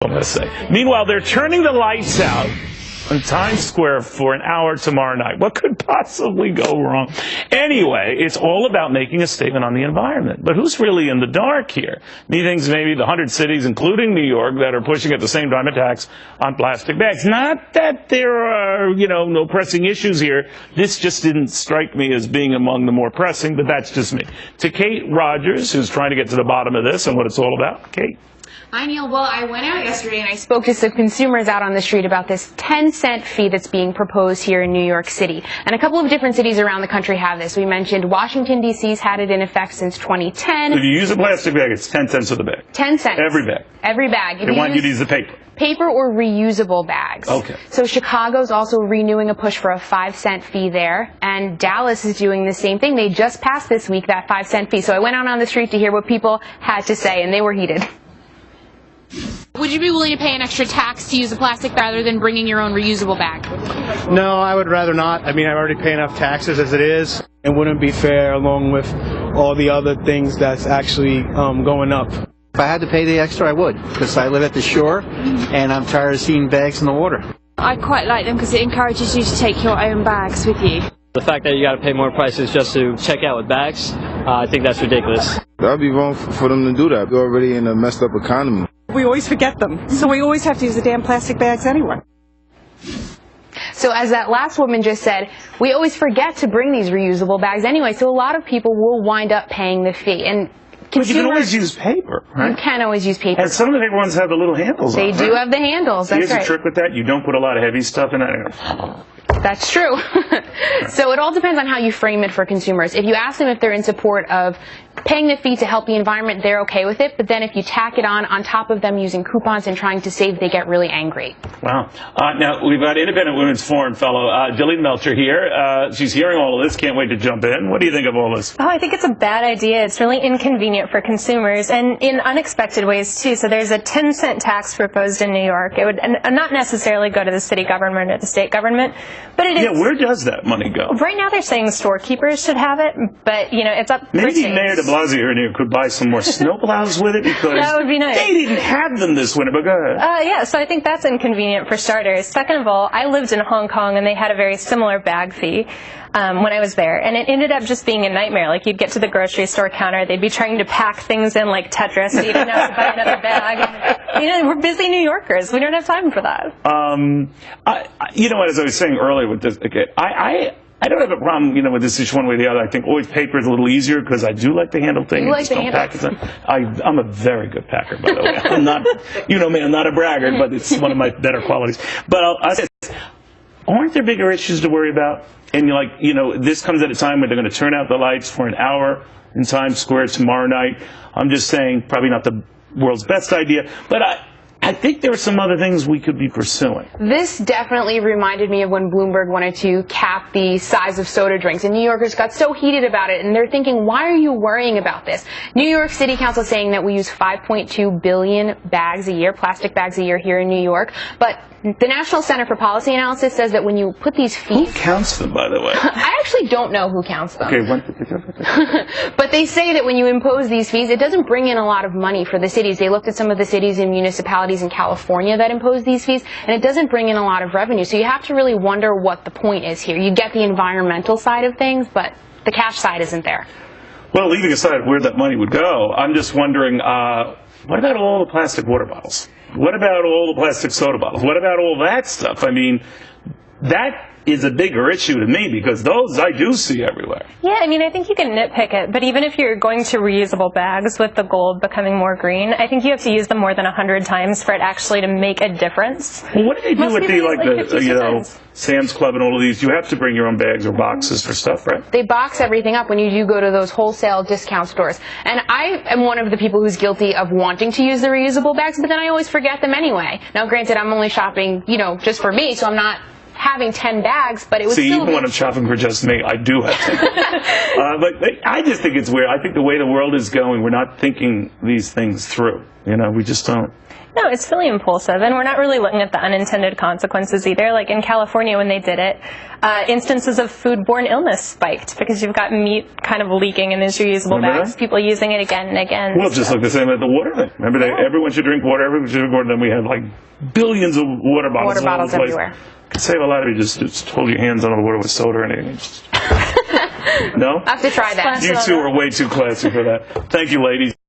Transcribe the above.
I'm going to say. Meanwhile, they're turning the lights out in Times Square for an hour tomorrow night. What could possibly go wrong? Anyway, it's all about making a statement on the environment. But who's really in the dark here? Me thinks maybe the 100 cities, including New York, that are pushing at the same time a tax on plastic bags. Not that there are, no pressing issues here. This just didn't strike me as being among the more pressing, but that's just me. To Kate Rogers, who's trying to get to the bottom of this and what it's all about. Kate. Hi, Neil. Well, I went out yesterday and I spoke to some consumers out on the street about this 10-cent fee that's being proposed here in New York City. And a couple of different cities around the country have this. We mentioned Washington, D.C.'s had it in effect since 2010. If you use a plastic bag, it's 10 cents for the bag. 10 cents. Every bag. Every bag. They want you to use the paper. Paper or reusable bags. Okay. So Chicago's also renewing a push for a 5-cent fee there, and Dallas is doing the same thing. They just passed this week that 5-cent fee. So I went out on the street to hear what people had to say, and they were heated. Would you be willing to pay an extra tax to use a plastic rather than bringing your own reusable bag? No, I would rather not. I mean, I already pay enough taxes as it is. It wouldn't be fair along with all the other things that's actually going up. If I had to pay the extra, I would, because I live at the shore and I'm tired of seeing bags in the water. I quite like them because it encourages you to take your own bags with you. The fact that you got to pay more prices just to check out with bags, I think that's ridiculous. That would be wrong for them to do that. They're already in a messed up economy. We always forget them, so we always have to use the damn plastic bags anyway. So as that last woman just said, we always forget to bring these reusable bags anyway, so a lot of people will wind up paying the fee. And But you can always use paper, right? You can always use paper. And some of the paper ones have the little handles on They them. do have the handles, that's Here's right. a trick with that. You don't put a lot of heavy stuff in it. That's true. So it all depends on how you frame it for consumers. If you ask them if they're in support of paying the fee to help the environment, they're okay with it. But then if you tack it on top of them using coupons and trying to save, they get really angry. Wow. Now, we've got Independent Women's Forum fellow Jillian Melcher here. She's hearing all of this. Can't wait to jump in. What do you think of all this? Oh, I think it's a bad idea. It's really inconvenient for consumers and in unexpected ways, too. So there's a 10-cent tax proposed in New York. It would not necessarily go to the city government or the state government, but it is. Yeah, where does that money go? Right now they're saying storekeepers should have it, but, it's up for Maybe states. Mayor de Blasio here could buy some more snowplows with it because that would be nice. They didn't have them this winter, but go ahead. Yeah, so I think that's inconvenient for starters. Second of all, I lived in Hong Kong and they had a very similar bag fee when I was there, and it ended up just being a nightmare. Like, you'd get to the grocery store counter, they'd be trying to pack things in like Tetris, so you didn't have to buy another bag. We're busy New Yorkers. We don't have time for that. As I was saying earlier with this, okay, I don't have a problem, with this issue one way or the other. I think always paper is a little easier because I do like to handle things. You like to handle pack it. I'm a very good packer, by the way. I'm not, me, I'm not a braggart, but it's one of my better qualities. But I'll say, aren't there bigger issues to worry about? And this comes at a time when they're going to turn out the lights for an hour in Times Square tomorrow night. I'm just saying, probably not the world's best idea, but I think there are some other things we could be pursuing. This definitely reminded me of when Bloomberg wanted to cap the size of soda drinks, and New Yorkers got so heated about it, and they're thinking, why are you worrying about this? New York City Council is saying that we use 5.2 billion bags a year, plastic bags a year here in New York, but the National Center for Policy Analysis says that when you put these fees... Who counts them, by the way? I actually don't know who counts them. Okay, But they say that when you impose these fees, it doesn't bring in a lot of money for the cities. They looked at some of the cities and municipalities in California that impose these fees, and it doesn't bring in a lot of revenue. So you have to really wonder what the point is here. You get the environmental side of things, but the cash side isn't there. Well, leaving aside where that money would go, I'm just wondering, what about all the plastic water bottles? What about all the plastic soda bottles? What about all that stuff? I mean, that is a bigger issue to me because those I do see everywhere. Yeah, I think you can nitpick it, but even if you're going to reusable bags with the goal of becoming more green, I think you have to use them more than 100 times for it actually to make a difference. Well, what do they do with the Sam's Club and all of these? You have to bring your own bags or boxes for stuff, right? They box everything up when you do go to those wholesale discount stores. And I am one of the people who's guilty of wanting to use the reusable bags, but then I always forget them anyway. Now, granted, I'm only shopping, just for me, so I'm not having 10 bags, but it was still... See, even when I'm shopping for just me, I do have 10. But I just think it's weird. I think the way the world is going, we're not thinking these things through. We just don't. No, it's really impulsive, and we're not really looking at the unintended consequences either. Like in California when they did it, instances of foodborne illness spiked because you've got meat kind of leaking in these reusable bags, people using it again and again. Well, just like the same at the water thing. Remember, everyone should drink water, everyone should drink water, then we had like billions of water bottles Water bottles all over the place. everywhere. Could save a lot if you just hold your hands under the water with soda or anything. No? I have to try that. You two are way too classy for that. Thank you, ladies.